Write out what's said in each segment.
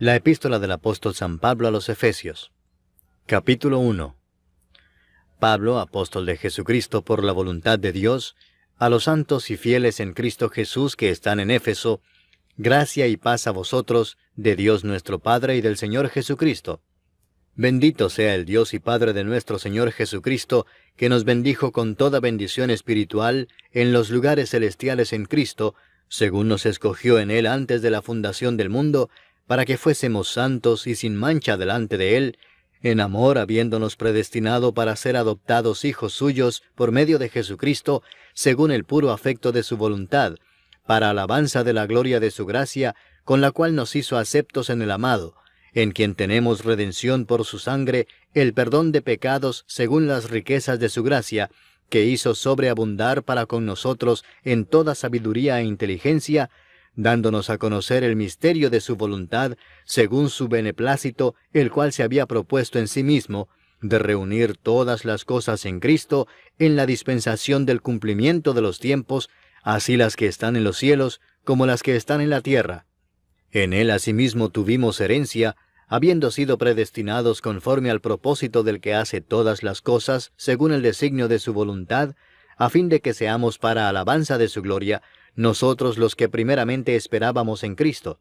La epístola del apóstol San Pablo a los Efesios. Capítulo 1. Pablo, apóstol de Jesucristo por la voluntad de Dios, a los santos y fieles en Cristo Jesús que están en Éfeso, gracia y paz a vosotros, de Dios nuestro Padre y del Señor Jesucristo. Bendito sea el Dios y Padre de nuestro Señor Jesucristo, que nos bendijo con toda bendición espiritual en los lugares celestiales en Cristo, según nos escogió en Él antes de la fundación del mundo, para que fuésemos santos y sin mancha delante de Él, en amor habiéndonos predestinado para ser adoptados hijos suyos por medio de Jesucristo, según el puro afecto de su voluntad, para alabanza de la gloria de su gracia, con la cual nos hizo aceptos en el amado, en quien tenemos redención por su sangre, el perdón de pecados según las riquezas de su gracia, que hizo sobreabundar para con nosotros en toda sabiduría e inteligencia, dándonos a conocer el misterio de su voluntad, según su beneplácito, el cual se había propuesto en sí mismo, de reunir todas las cosas en Cristo, en la dispensación del cumplimiento de los tiempos, así las que están en los cielos, como las que están en la tierra. En Él asimismo tuvimos herencia, habiendo sido predestinados conforme al propósito del que hace todas las cosas, según el designio de su voluntad, a fin de que seamos para alabanza de su gloria, nosotros los que primeramente esperábamos en Cristo.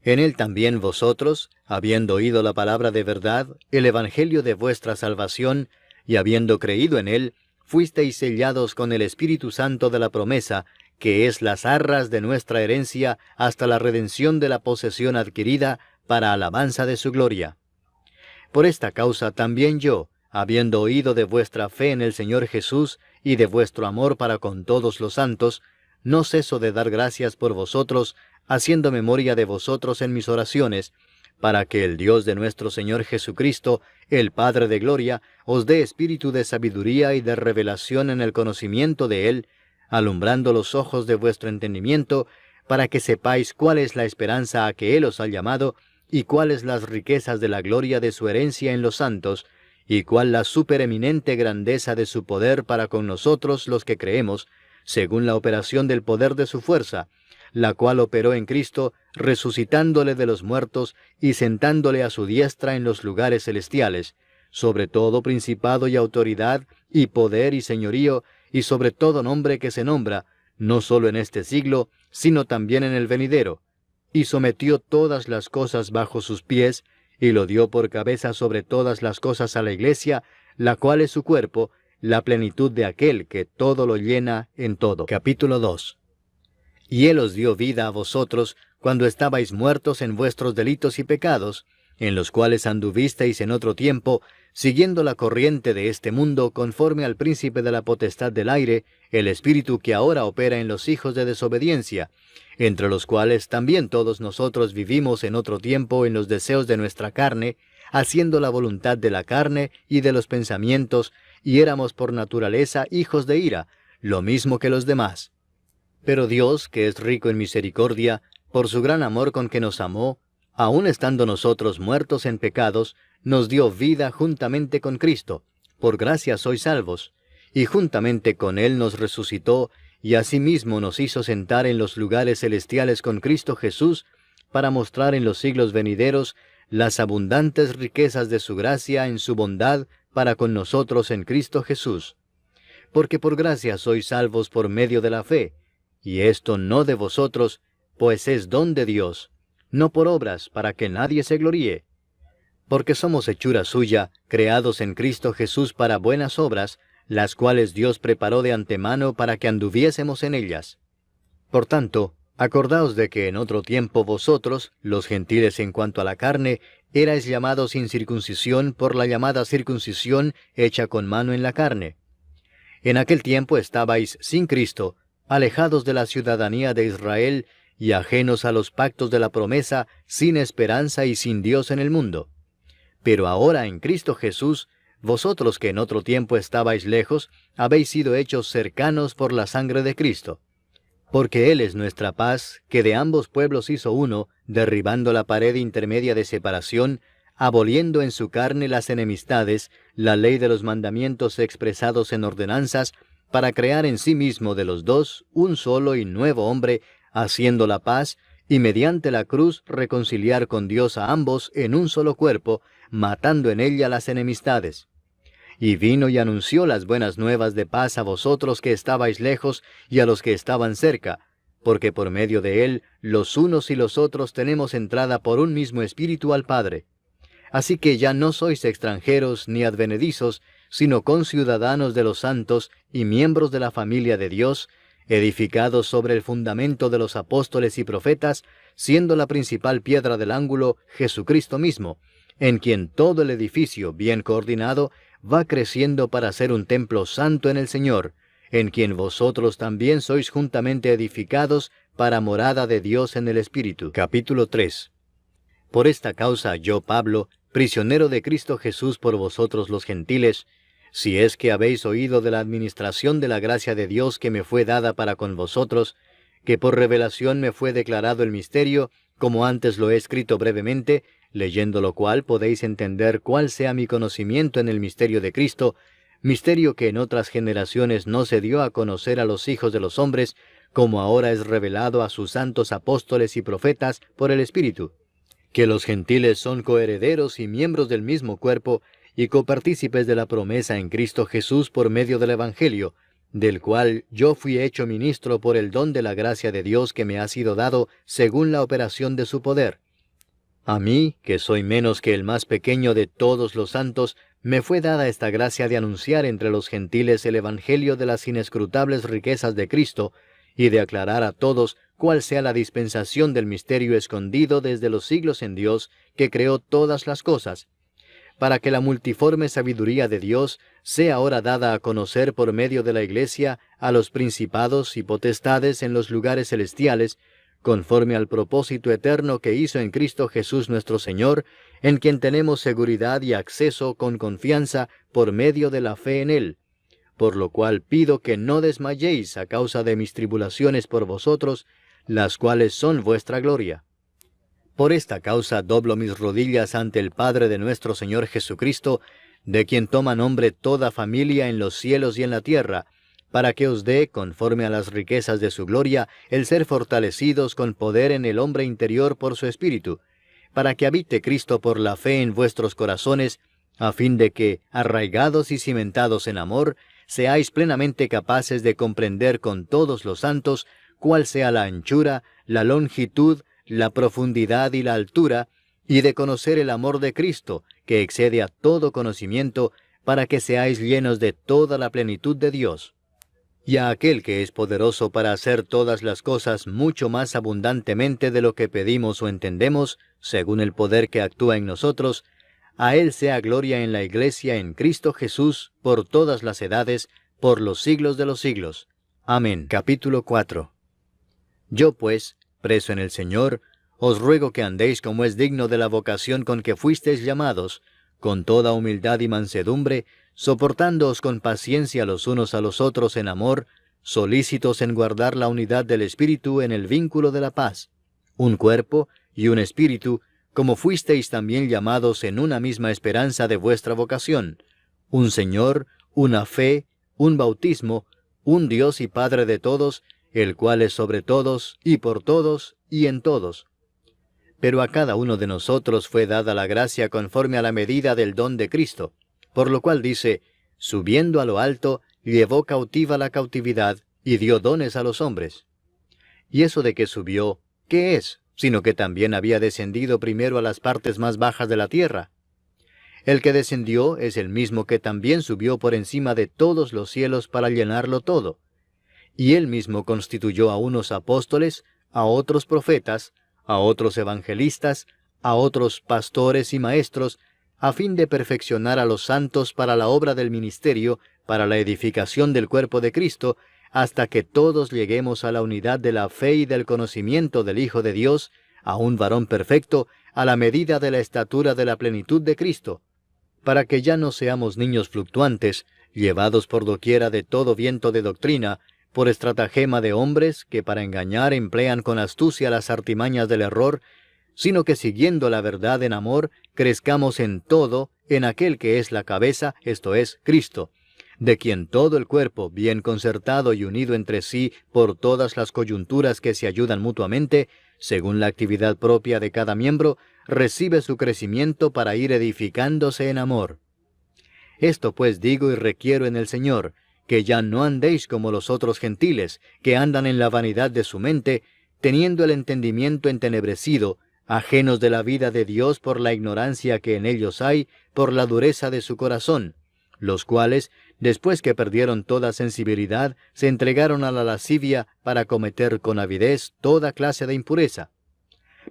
En Él también vosotros, habiendo oído la palabra de verdad, el evangelio de vuestra salvación, y habiendo creído en Él, fuisteis sellados con el Espíritu Santo de la promesa, que es las arras de nuestra herencia hasta la redención de la posesión adquirida para alabanza de su gloria. Por esta causa también yo, habiendo oído de vuestra fe en el Señor Jesús y de vuestro amor para con todos los santos, no ceso de dar gracias por vosotros, haciendo memoria de vosotros en mis oraciones, para que el Dios de nuestro Señor Jesucristo, el Padre de gloria, os dé espíritu de sabiduría y de revelación en el conocimiento de Él, alumbrando los ojos de vuestro entendimiento, para que sepáis cuál es la esperanza a que Él os ha llamado, y cuáles las riquezas de la gloria de su herencia en los santos, y cuál la supereminente grandeza de su poder para con nosotros los que creemos, según la operación del poder de su fuerza, la cual operó en Cristo, resucitándole de los muertos y sentándole a su diestra en los lugares celestiales, sobre todo principado y autoridad, y poder y señorío, y sobre todo nombre que se nombra, no solo en este siglo, sino también en el venidero, y sometió todas las cosas bajo sus pies, y lo dio por cabeza sobre todas las cosas a la Iglesia, la cual es su cuerpo, la plenitud de aquel que todo lo llena en todo. Capítulo 2. Y Él os dio vida a vosotros, cuando estabais muertos en vuestros delitos y pecados, en los cuales anduvisteis en otro tiempo, siguiendo la corriente de este mundo, conforme al príncipe de la potestad del aire, el espíritu que ahora opera en los hijos de desobediencia, entre los cuales también todos nosotros vivimos en otro tiempo en los deseos de nuestra carne, haciendo la voluntad de la carne y de los pensamientos, y éramos por naturaleza hijos de ira, lo mismo que los demás. Pero Dios, que es rico en misericordia, por su gran amor con que nos amó, aun estando nosotros muertos en pecados, nos dio vida juntamente con Cristo. Por gracia sois salvos. Y juntamente con Él nos resucitó, y asimismo nos hizo sentar en los lugares celestiales con Cristo Jesús, para mostrar en los siglos venideros las abundantes riquezas de su gracia en su bondad para con nosotros en Cristo Jesús. Porque por gracia sois salvos por medio de la fe, y esto no de vosotros, pues es don de Dios, no por obras, para que nadie se gloríe. Porque somos hechura suya, creados en Cristo Jesús para buenas obras, las cuales Dios preparó de antemano para que anduviésemos en ellas. Por tanto, acordaos de que en otro tiempo vosotros, los gentiles en cuanto a la carne, erais llamados sin circuncisión por la llamada circuncisión hecha con mano en la carne. En aquel tiempo estabais sin Cristo, alejados de la ciudadanía de Israel, y ajenos a los pactos de la promesa, sin esperanza y sin Dios en el mundo. Pero ahora en Cristo Jesús, vosotros que en otro tiempo estabais lejos, habéis sido hechos cercanos por la sangre de Cristo. Porque Él es nuestra paz, que de ambos pueblos hizo uno, derribando la pared intermedia de separación, aboliendo en su carne las enemistades, la ley de los mandamientos expresados en ordenanzas, para crear en sí mismo de los dos un solo y nuevo hombre, haciendo la paz, y mediante la cruz reconciliar con Dios a ambos en un solo cuerpo, matando en ella las enemistades. Y vino y anunció las buenas nuevas de paz a vosotros que estabais lejos y a los que estaban cerca, porque por medio de él los unos y los otros tenemos entrada por un mismo Espíritu al Padre. Así que ya no sois extranjeros ni advenedizos, sino conciudadanos de los santos y miembros de la familia de Dios, edificados sobre el fundamento de los apóstoles y profetas, siendo la principal piedra del ángulo Jesucristo mismo, en quien todo el edificio, bien coordinado, va creciendo para ser un templo santo en el Señor, en quien vosotros también sois juntamente edificados para morada de Dios en el Espíritu. Capítulo 3. Por esta causa yo, Pablo, prisionero de Cristo Jesús por vosotros los gentiles, si es que habéis oído de la administración de la gracia de Dios que me fue dada para con vosotros, que por revelación me fue declarado el misterio, como antes lo he escrito brevemente, leyendo lo cual podéis entender cuál sea mi conocimiento en el misterio de Cristo, misterio que en otras generaciones no se dio a conocer a los hijos de los hombres, como ahora es revelado a sus santos apóstoles y profetas por el Espíritu, que los gentiles son coherederos y miembros del mismo cuerpo, y copartícipes de la promesa en Cristo Jesús por medio del Evangelio, del cual yo fui hecho ministro por el don de la gracia de Dios que me ha sido dado según la operación de su poder. A mí, que soy menos que el más pequeño de todos los santos, me fue dada esta gracia de anunciar entre los gentiles el Evangelio de las inescrutables riquezas de Cristo, y de aclarar a todos cuál sea la dispensación del misterio escondido desde los siglos en Dios, que creó todas las cosas, para que la multiforme sabiduría de Dios sea ahora dada a conocer por medio de la Iglesia a los principados y potestades en los lugares celestiales, conforme al propósito eterno que hizo en Cristo Jesús nuestro Señor, en quien tenemos seguridad y acceso con confianza por medio de la fe en Él. Por lo cual pido que no desmayéis a causa de mis tribulaciones por vosotros, las cuales son vuestra gloria. Por esta causa doblo mis rodillas ante el Padre de nuestro Señor Jesucristo, de quien toma nombre toda familia en los cielos y en la tierra, para que os dé, conforme a las riquezas de su gloria, el ser fortalecidos con poder en el hombre interior por su Espíritu, para que habite Cristo por la fe en vuestros corazones, a fin de que, arraigados y cimentados en amor, seáis plenamente capaces de comprender con todos los santos cuál sea la anchura, la longitud, la profundidad y la altura, y de conocer el amor de Cristo, que excede a todo conocimiento, para que seáis llenos de toda la plenitud de Dios. Y a aquel que es poderoso para hacer todas las cosas mucho más abundantemente de lo que pedimos o entendemos, según el poder que actúa en nosotros, a Él sea gloria en la Iglesia en Cristo Jesús, por todas las edades, por los siglos de los siglos. Amén. Capítulo 4. Yo pues, preso en el Señor, os ruego que andéis como es digno de la vocación con que fuisteis llamados, con toda humildad y mansedumbre, soportándoos con paciencia los unos a los otros en amor, solícitos en guardar la unidad del Espíritu en el vínculo de la paz, un cuerpo y un espíritu, como fuisteis también llamados en una misma esperanza de vuestra vocación, un Señor, una fe, un bautismo, un Dios y Padre de todos, el cual es sobre todos, y por todos, y en todos. Pero a cada uno de nosotros fue dada la gracia conforme a la medida del don de Cristo, por lo cual dice, subiendo a lo alto, llevó cautiva la cautividad, y dio dones a los hombres. Y eso de que subió, ¿qué es? Sino que también había descendido primero a las partes más bajas de la tierra. El que descendió es el mismo que también subió por encima de todos los cielos para llenarlo todo. Y él mismo constituyó a unos apóstoles, a otros profetas, a otros evangelistas, a otros pastores y maestros, a fin de perfeccionar a los santos para la obra del ministerio, para la edificación del cuerpo de Cristo, hasta que todos lleguemos a la unidad de la fe y del conocimiento del Hijo de Dios, a un varón perfecto, a la medida de la estatura de la plenitud de Cristo, para que ya no seamos niños fluctuantes, llevados por doquiera de todo viento de doctrina, por estratagema de hombres que para engañar emplean con astucia las artimañas del error, sino que siguiendo la verdad en amor, crezcamos en todo en aquel que es la cabeza, esto es, Cristo, de quien todo el cuerpo, bien concertado y unido entre sí por todas las coyunturas que se ayudan mutuamente, según la actividad propia de cada miembro, recibe su crecimiento para ir edificándose en amor. Esto pues digo y requiero en el Señor, que ya no andéis como los otros gentiles, que andan en la vanidad de su mente, teniendo el entendimiento entenebrecido, ajenos de la vida de Dios por la ignorancia que en ellos hay, por la dureza de su corazón, los cuales, después que perdieron toda sensibilidad, se entregaron a la lascivia para cometer con avidez toda clase de impureza.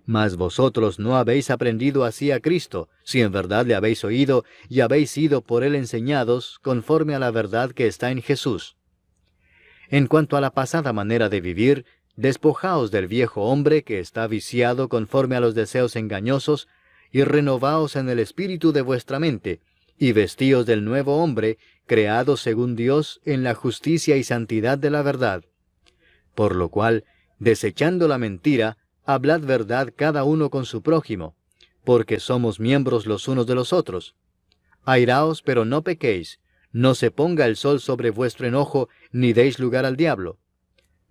Mas vosotros no habéis aprendido así a Cristo, si en verdad le habéis oído y habéis sido por él enseñados, conforme a la verdad que está en Jesús. En cuanto a la pasada manera de vivir, despojaos del viejo hombre que está viciado conforme a los deseos engañosos, y renovaos en el espíritu de vuestra mente, y vestíos del nuevo hombre, creado según Dios en la justicia y santidad de la verdad. Por lo cual, desechando la mentira, hablad verdad cada uno con su prójimo, porque somos miembros los unos de los otros. Airaos, pero no pequéis, no se ponga el sol sobre vuestro enojo, ni deis lugar al diablo.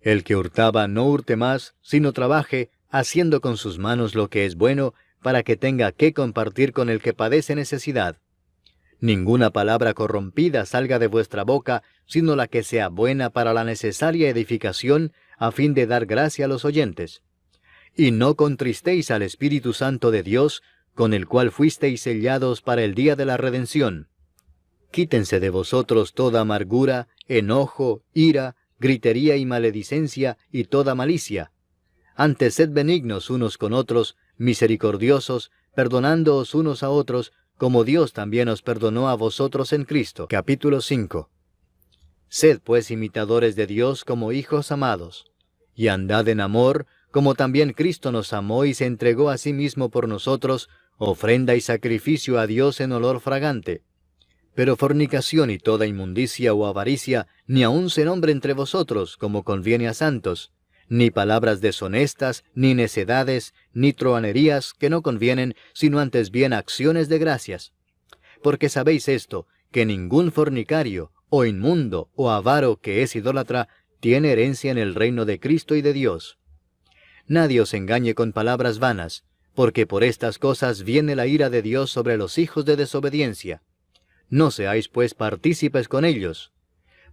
El que hurtaba no hurte más, sino trabaje, haciendo con sus manos lo que es bueno, para que tenga que compartir con el que padece necesidad. Ninguna palabra corrompida salga de vuestra boca, sino la que sea buena para la necesaria edificación, a fin de dar gracia a los oyentes. Y no contristéis al Espíritu Santo de Dios, con el cual fuisteis sellados para el día de la redención. Quítense de vosotros toda amargura, enojo, ira, gritería y maledicencia, y toda malicia. Antes sed benignos unos con otros, misericordiosos, perdonándoos unos a otros, como Dios también os perdonó a vosotros en Cristo. Capítulo 5. Sed pues imitadores de Dios como hijos amados, y andad en amor, como también Cristo nos amó y se entregó a sí mismo por nosotros, ofrenda y sacrificio a Dios en olor fragante. Pero fornicación y toda inmundicia o avaricia, ni aun se nombre entre vosotros, como conviene a santos, ni palabras deshonestas, ni necedades, ni truhanerías que no convienen, sino antes bien acciones de gracias. Porque sabéis esto, que ningún fornicario, o inmundo, o avaro que es idólatra, tiene herencia en el reino de Cristo y de Dios. Nadie os engañe con palabras vanas, porque por estas cosas viene la ira de Dios sobre los hijos de desobediencia. No seáis pues partícipes con ellos,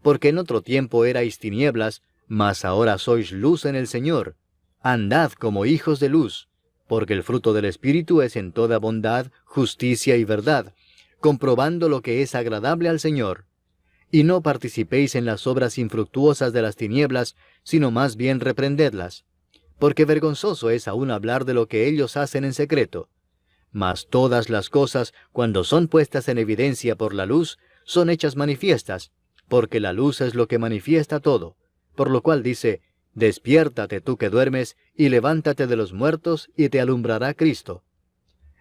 porque en otro tiempo erais tinieblas, mas ahora sois luz en el Señor. Andad como hijos de luz, porque el fruto del Espíritu es en toda bondad, justicia y verdad, comprobando lo que es agradable al Señor. Y no participéis en las obras infructuosas de las tinieblas, sino más bien reprendedlas, porque vergonzoso es aún hablar de lo que ellos hacen en secreto. Mas todas las cosas, cuando son puestas en evidencia por la luz, son hechas manifiestas, porque la luz es lo que manifiesta todo. Por lo cual dice, despiértate tú que duermes, y levántate de los muertos, y te alumbrará Cristo.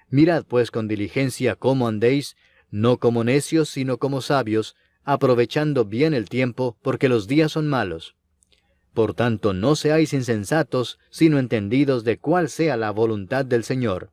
Mirad pues con diligencia cómo andéis, no como necios, sino como sabios, aprovechando bien el tiempo, porque los días son malos. Por tanto, no seáis insensatos, sino entendidos de cuál sea la voluntad del Señor.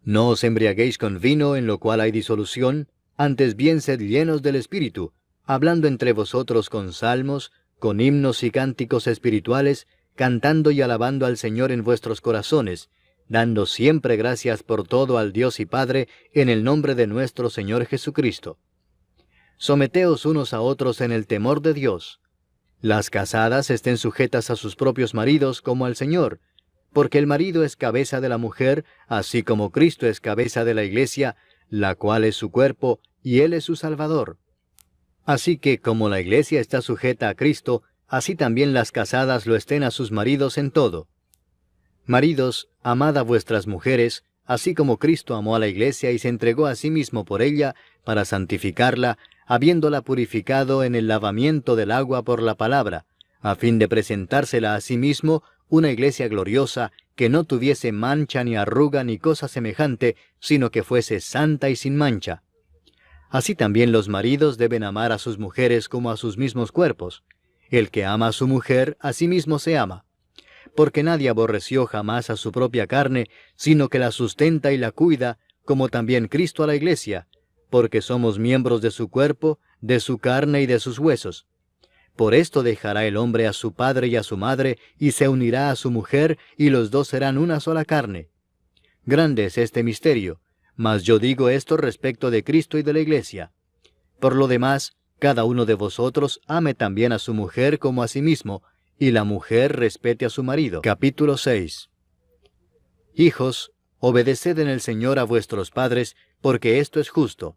No os embriaguéis con vino, en lo cual hay disolución, antes bien sed llenos del Espíritu, hablando entre vosotros con salmos, con himnos y cánticos espirituales, cantando y alabando al Señor en vuestros corazones, dando siempre gracias por todo al Dios y Padre, en el nombre de nuestro Señor Jesucristo. Someteos unos a otros en el temor de Dios. Las casadas estén sujetas a sus propios maridos como al Señor, porque el marido es cabeza de la mujer, así como Cristo es cabeza de la Iglesia, la cual es su cuerpo, y Él es su Salvador. Así que, como la Iglesia está sujeta a Cristo, así también las casadas lo estén a sus maridos en todo. Maridos, amad a vuestras mujeres, así como Cristo amó a la Iglesia y se entregó a sí mismo por ella, para santificarla, habiéndola purificado en el lavamiento del agua por la palabra, a fin de presentársela a sí mismo una iglesia gloriosa, que no tuviese mancha ni arruga ni cosa semejante, sino que fuese santa y sin mancha. Así también los maridos deben amar a sus mujeres como a sus mismos cuerpos. El que ama a su mujer, a sí mismo se ama. Porque nadie aborreció jamás a su propia carne, sino que la sustenta y la cuida, como también Cristo a la iglesia, porque somos miembros de su cuerpo, de su carne y de sus huesos. Por esto dejará el hombre a su padre y a su madre, y se unirá a su mujer, y los dos serán una sola carne. Grande es este misterio, mas yo digo esto respecto de Cristo y de la Iglesia. Por lo demás, cada uno de vosotros ame también a su mujer como a sí mismo, y la mujer respete a su marido. Capítulo 6. Hijos, obedeced en el Señor a vuestros padres, porque esto es justo.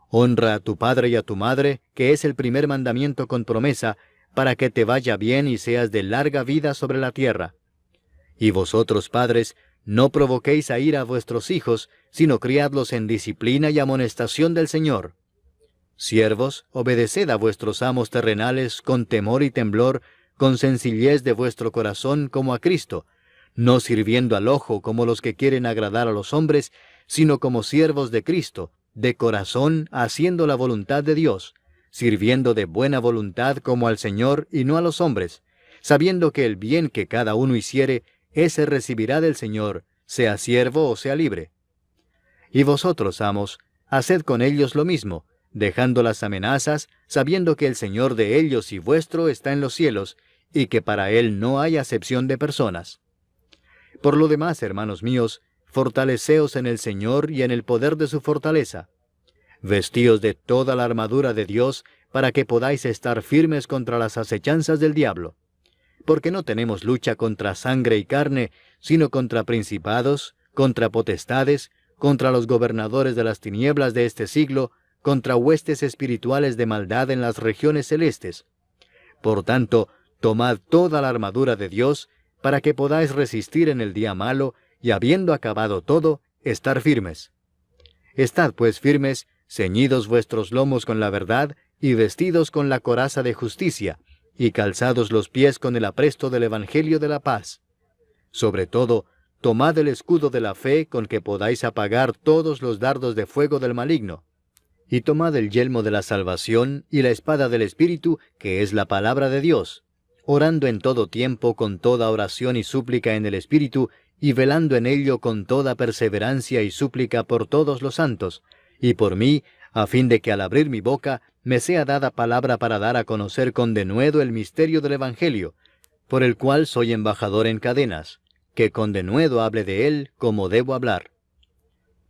Honra a tu padre y a tu madre, que es el primer mandamiento con promesa, para que te vaya bien y seas de larga vida sobre la tierra. Y vosotros, padres, no provoquéis a ira a vuestros hijos, sino criadlos en disciplina y amonestación del Señor. Siervos, obedeced a vuestros amos terrenales con temor y temblor, con sencillez de vuestro corazón como a Cristo, no sirviendo al ojo como los que quieren agradar a los hombres, sino como siervos de Cristo, de corazón haciendo la voluntad de Dios, sirviendo de buena voluntad como al Señor y no a los hombres, sabiendo que el bien que cada uno hiciere, ese recibirá del Señor, sea siervo o sea libre. Y vosotros, amos, haced con ellos lo mismo, dejando las amenazas, sabiendo que el Señor de ellos y vuestro está en los cielos, y que para Él no hay acepción de personas. Por lo demás, hermanos míos, fortaleceos en el Señor y en el poder de su fortaleza. Vestíos de toda la armadura de Dios, para que podáis estar firmes contra las acechanzas del diablo. Porque no tenemos lucha contra sangre y carne, sino contra principados, contra potestades, contra los gobernadores de las tinieblas de este siglo, contra huestes espirituales de maldad en las regiones celestes. Por tanto, tomad toda la armadura de Dios, para que podáis resistir en el día malo, y habiendo acabado todo, estar firmes. Estad pues firmes, ceñidos vuestros lomos con la verdad, y vestidos con la coraza de justicia, y calzados los pies con el apresto del Evangelio de la paz. Sobre todo, tomad el escudo de la fe con que podáis apagar todos los dardos de fuego del maligno. Y tomad el yelmo de la salvación y la espada del Espíritu, que es la palabra de Dios, orando en todo tiempo con toda oración y súplica en el Espíritu, y velando en ello con toda perseverancia y súplica por todos los santos, y por mí, a fin de que al abrir mi boca me sea dada palabra para dar a conocer con denuedo el misterio del Evangelio, por el cual soy embajador en cadenas, que con denuedo hable de él como debo hablar.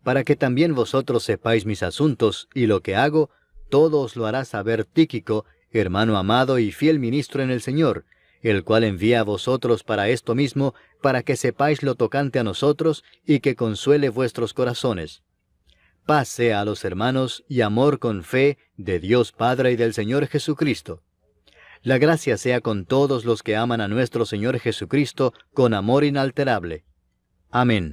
Para que también vosotros sepáis mis asuntos y lo que hago, todo os lo hará saber Tíquico, hermano amado y fiel ministro en el Señor, el cual envía a vosotros para esto mismo, para que sepáis lo tocante a nosotros y que consuele vuestros corazones. Paz sea a los hermanos y amor con fe de Dios Padre y del Señor Jesucristo. La gracia sea con todos los que aman a nuestro Señor Jesucristo con amor inalterable. Amén.